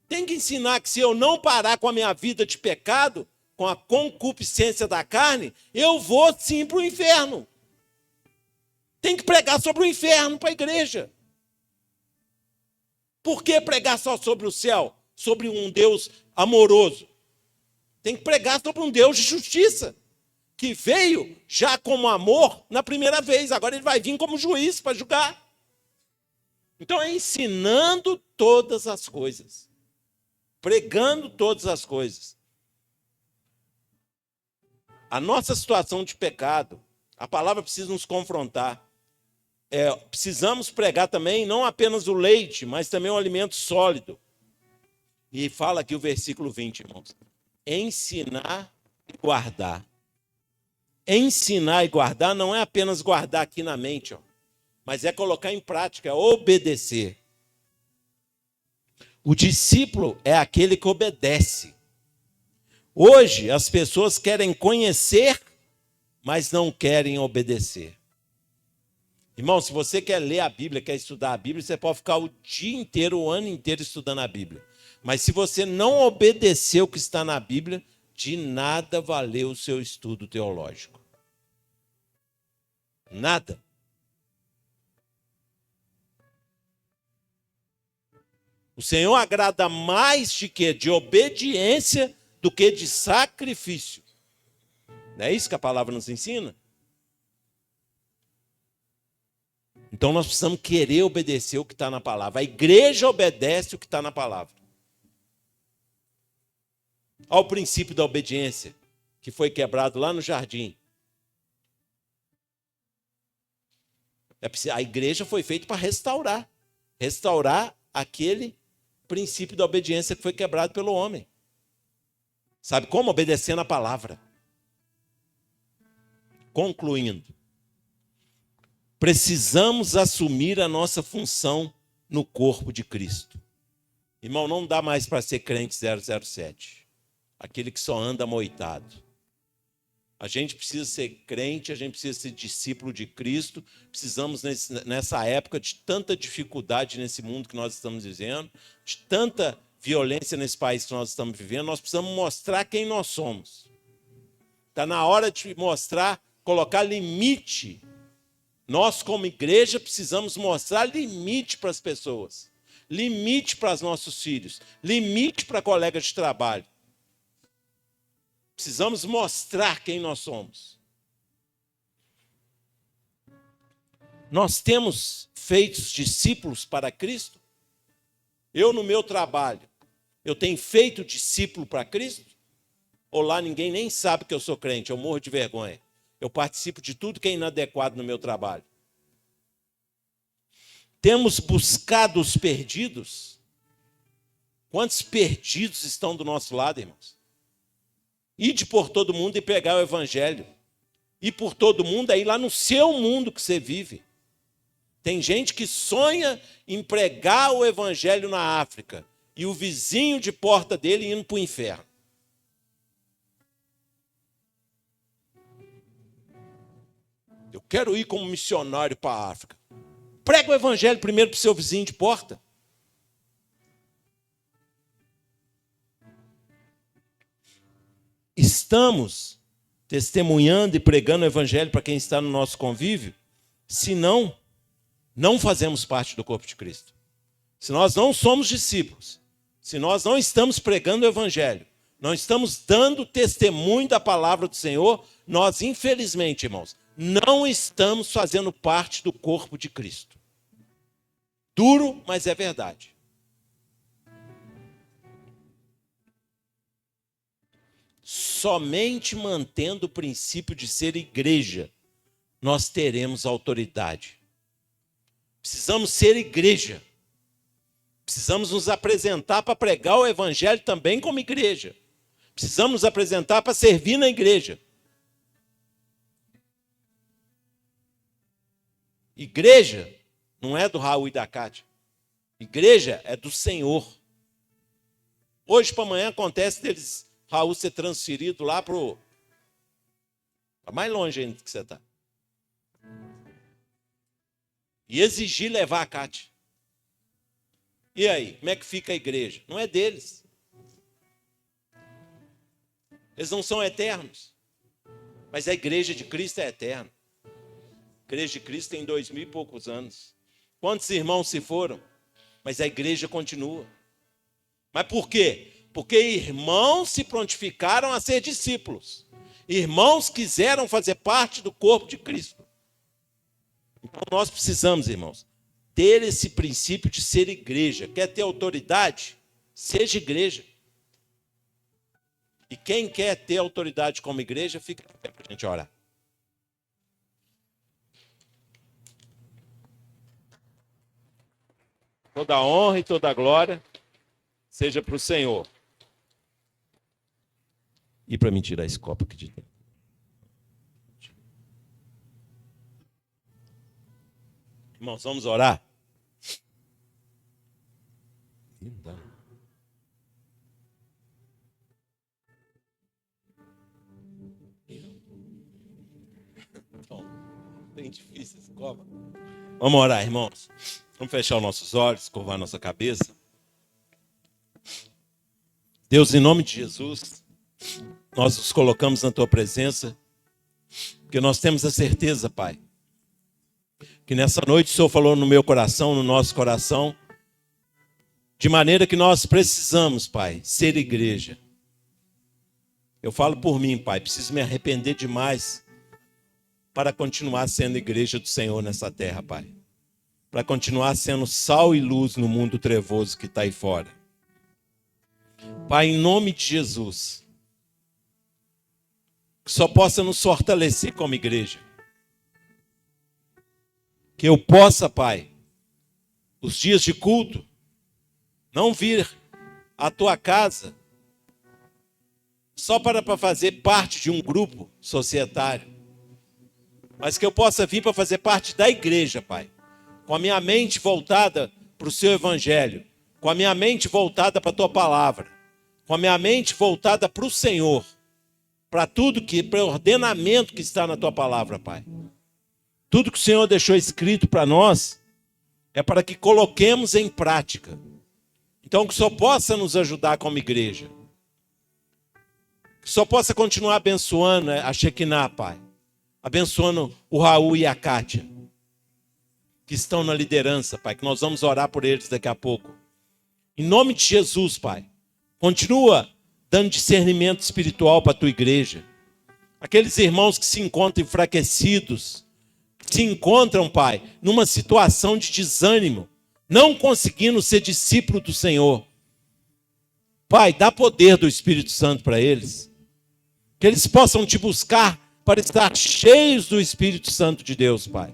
Tem que ensinar que se eu não parar com a minha vida de pecado, com a concupiscência da carne, eu vou sim para o inferno. Tem que pregar sobre o inferno para a igreja. Por que pregar só sobre o céu? Sobre um Deus amoroso? Tem que pregar sobre um Deus de justiça, que veio já como amor na primeira vez. Agora ele vai vir como juiz para julgar. Então é ensinando todas as coisas. Pregando todas as coisas. A nossa situação de pecado, a palavra precisa nos confrontar. Precisamos pregar também não apenas o leite, mas também o alimento sólido. E fala aqui o versículo 20, irmãos. Ensinar e guardar. Ensinar e guardar não é apenas guardar aqui na mente, mas é colocar em prática, é obedecer. O discípulo é aquele que obedece. Hoje, as pessoas querem conhecer, mas não querem obedecer. Irmão, se você quer ler a Bíblia, quer estudar a Bíblia, você pode ficar o dia inteiro, o ano inteiro estudando a Bíblia. Mas se você não obedecer o que está na Bíblia, de nada valeu o seu estudo teológico. Nada. O Senhor agrada mais de quê? De obediência do que de sacrifício. Não é isso que a palavra nos ensina? Então nós precisamos querer obedecer o que está na palavra. A igreja obedece o que está na palavra. Ao princípio da obediência, que foi quebrado lá no jardim. A igreja foi feita para restaurar. Restaurar aquele princípio da obediência que foi quebrado pelo homem. Sabe como? Obedecendo a palavra. Concluindo. Precisamos assumir a nossa função no corpo de Cristo. Irmão, não dá mais para ser crente 007. Aquele que só anda moitado. A gente precisa ser crente, a gente precisa ser discípulo de Cristo. Precisamos, nessa época de tanta dificuldade nesse mundo que nós estamos vivendo, de tanta violência nesse país que nós estamos vivendo, nós precisamos mostrar quem nós somos. Está na hora de mostrar, colocar limite. Nós, como igreja, precisamos mostrar limite para as pessoas. Limite para os nossos filhos. Limite para colegas de trabalho. Precisamos mostrar quem nós somos. Nós temos feito discípulos para Cristo? Eu, no meu trabalho, eu tenho feito discípulo para Cristo? Ou lá ninguém nem sabe que eu sou crente, eu morro de vergonha. Eu participo de tudo que é inadequado no meu trabalho. Temos buscado os perdidos? Quantos perdidos estão do nosso lado, irmãos? Ide por todo mundo e pregar o evangelho. Ir por todo mundo é ir lá no seu mundo que você vive. Tem gente que sonha em pregar o evangelho na África e o vizinho de porta dele indo para o inferno. Eu quero ir como missionário para a África. Prega o evangelho primeiro para o seu vizinho de porta. Estamos testemunhando e pregando o evangelho para quem está no nosso convívio? Se não, não fazemos parte do corpo de Cristo. Se nós não somos discípulos, se nós não estamos pregando o evangelho, não estamos dando testemunho da palavra do Senhor, nós, infelizmente, irmãos, não estamos fazendo parte do corpo de Cristo. Duro, mas é verdade. Somente mantendo o princípio de ser igreja, nós teremos autoridade. Precisamos ser igreja. Precisamos nos apresentar para pregar o evangelho também como igreja. Precisamos nos apresentar para servir na igreja. Igreja não é do Raul e da Cátia. Igreja é do Senhor. Hoje para amanhã acontece deles, Raul ser transferido lá para mais longe ainda que você está. E exigir levar a Cátia. E aí, como é que fica a igreja? Não é deles. Eles não são eternos. Mas a igreja de Cristo é eterna. A igreja de Cristo tem 2000 e poucos anos. Quantos irmãos se foram? Mas a igreja continua. Mas por quê? Porque irmãos se prontificaram a ser discípulos. Irmãos quiseram fazer parte do corpo de Cristo. Então nós precisamos, irmãos, ter esse princípio de ser igreja. Quer ter autoridade? Seja igreja. E quem quer ter autoridade como igreja, fica para a gente orar. Toda a honra e toda a glória seja para o Senhor. E para mim tirar esse copo aqui de dentro. Irmãos, vamos orar? Não dá. Então, bem difícil esse copo. Vamos orar, irmãos. Vamos fechar os nossos olhos, curvar a nossa cabeça. Deus, em nome de Jesus, nós nos colocamos na Tua presença, porque nós temos a certeza, Pai, que nessa noite o Senhor falou no meu coração, no nosso coração, de maneira que nós precisamos, Pai, ser igreja. Eu falo por mim, Pai, preciso me arrepender demais para continuar sendo igreja do Senhor nessa terra, Pai. Para continuar sendo sal e luz no mundo trevoso que está aí fora. Pai, em nome de Jesus, que só possa nos fortalecer como igreja. Que eu possa, Pai, os dias de culto, não vir à Tua casa só para fazer parte de um grupo societário, mas que eu possa vir para fazer parte da igreja, Pai. Com a minha mente voltada para o Seu Evangelho, com a minha mente voltada para a Tua Palavra, com a minha mente voltada para o Senhor, para tudo para o ordenamento que está na Tua Palavra, Pai. Tudo que o Senhor deixou escrito para nós é para que coloquemos em prática. Então, que só possa nos ajudar como igreja. Que só possa continuar abençoando a Shekinah, Pai. Abençoando o Raul e a Cátia, que estão na liderança, Pai, que nós vamos orar por eles daqui a pouco. Em nome de Jesus, Pai, continua dando discernimento espiritual para a Tua igreja. Aqueles irmãos que se encontram enfraquecidos, se encontram, Pai, numa situação de desânimo, não conseguindo ser discípulo do Senhor. Pai, dá poder do Espírito Santo para eles, que eles possam Te buscar para estar cheios do Espírito Santo de Deus, Pai.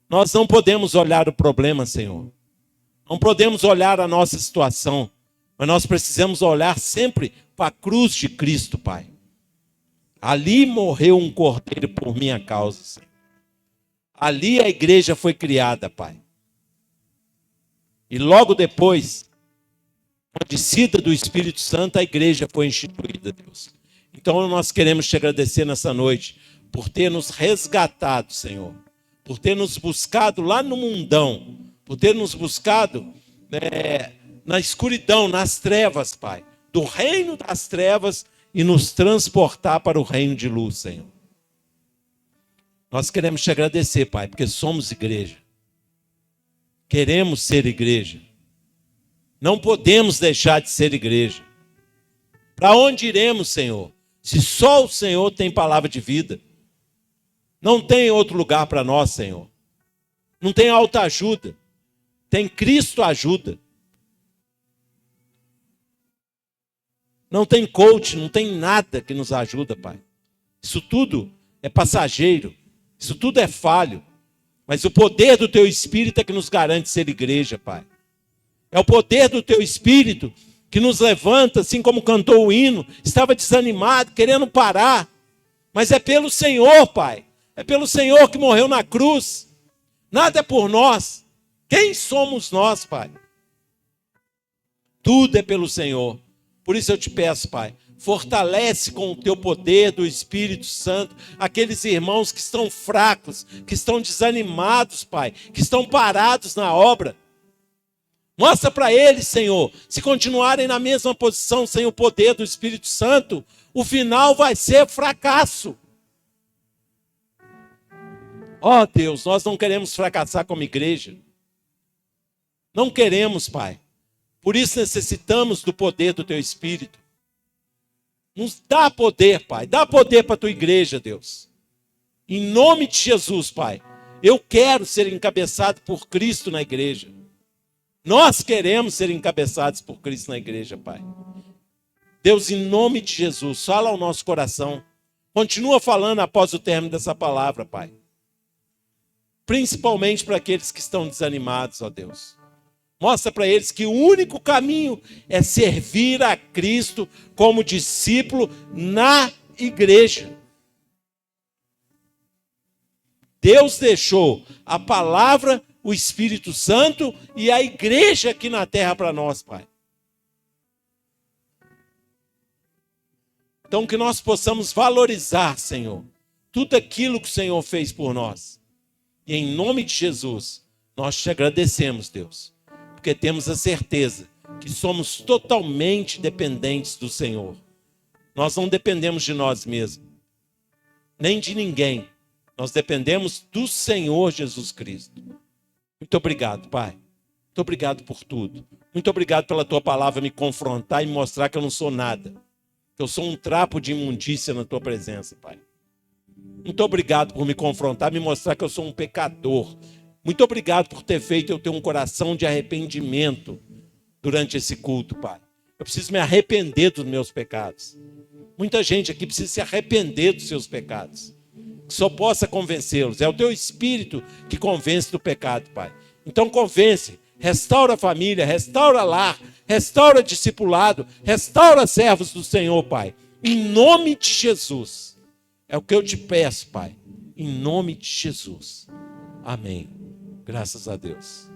Nós não podemos olhar o problema, Senhor. Não podemos olhar a nossa situação, mas nós precisamos olhar sempre para a cruz de Cristo, Pai. Ali morreu um cordeiro por minha causa, Senhor. Ali a igreja foi criada, Pai. E logo depois, com a descida do Espírito Santo, a igreja foi instituída, Deus. Então nós queremos Te agradecer nessa noite por ter nos resgatado, Senhor. Por ter nos buscado lá no mundão. Por ter nos buscado na escuridão, nas trevas, Pai. Do reino das trevas e nos transportar para o reino de luz, Senhor. Nós queremos Te agradecer, Pai, porque somos igreja. Queremos ser igreja. Não podemos deixar de ser igreja. Para onde iremos, Senhor? Se só o Senhor tem palavra de vida. Não tem outro lugar para nós, Senhor. Não tem autoajuda. Tem Cristo ajuda. Não tem coach, não tem nada que nos ajuda, Pai. Isso tudo é passageiro. Isso tudo é falho. Mas o poder do Teu Espírito é que nos garante ser igreja, Pai. É o poder do Teu Espírito que nos levanta, assim como cantou o hino. Estava desanimado, querendo parar. Mas é pelo Senhor, Pai. É pelo Senhor que morreu na cruz. Nada é por nós. Quem somos nós, Pai? Tudo é pelo Senhor. Por isso eu te peço, Pai, fortalece com o teu poder do Espírito Santo aqueles irmãos que estão fracos, que estão desanimados, Pai, que estão parados na obra. Mostra para eles, Senhor, se continuarem na mesma posição sem o poder do Espírito Santo, o final vai ser fracasso. Ó Deus, nós não queremos fracassar como igreja. Não queremos, Pai. Por isso necessitamos do poder do Teu Espírito. Nos dá poder, Pai. Dá poder para a Tua igreja, Deus. Em nome de Jesus, Pai. Eu quero ser encabeçado por Cristo na igreja. Nós queremos ser encabeçados por Cristo na igreja, Pai. Deus, em nome de Jesus, fala ao nosso coração. Continua falando após o término dessa palavra, Pai. Principalmente para aqueles que estão desanimados, ó Deus. Mostra para eles que o único caminho é servir a Cristo como discípulo na igreja. Deus deixou a palavra, o Espírito Santo e a igreja aqui na terra para nós, Pai. Então que nós possamos valorizar, Senhor, tudo aquilo que o Senhor fez por nós. E em nome de Jesus, nós te agradecemos, Deus. Porque temos a certeza que somos totalmente dependentes do Senhor. Nós não dependemos de nós mesmos, nem de ninguém. Nós dependemos do Senhor Jesus Cristo. Muito obrigado, Pai. Muito obrigado por tudo. Muito obrigado pela Tua palavra me confrontar e me mostrar que eu não sou nada. Que eu sou um trapo de imundícia na Tua presença, Pai. Muito obrigado por me confrontar, me mostrar que eu sou um pecador. Muito obrigado por ter feito eu ter um coração de arrependimento durante esse culto, Pai. Eu preciso me arrepender dos meus pecados. Muita gente aqui precisa se arrepender dos seus pecados. Que só possa convencê-los. É o Teu Espírito que convence do pecado, Pai. Então convence, restaura a família, restaura lar, restaura discipulado, restaura servos do Senhor, Pai. Em nome de Jesus. É o que eu te peço, Pai. Em nome de Jesus. Amém. Graças a Deus.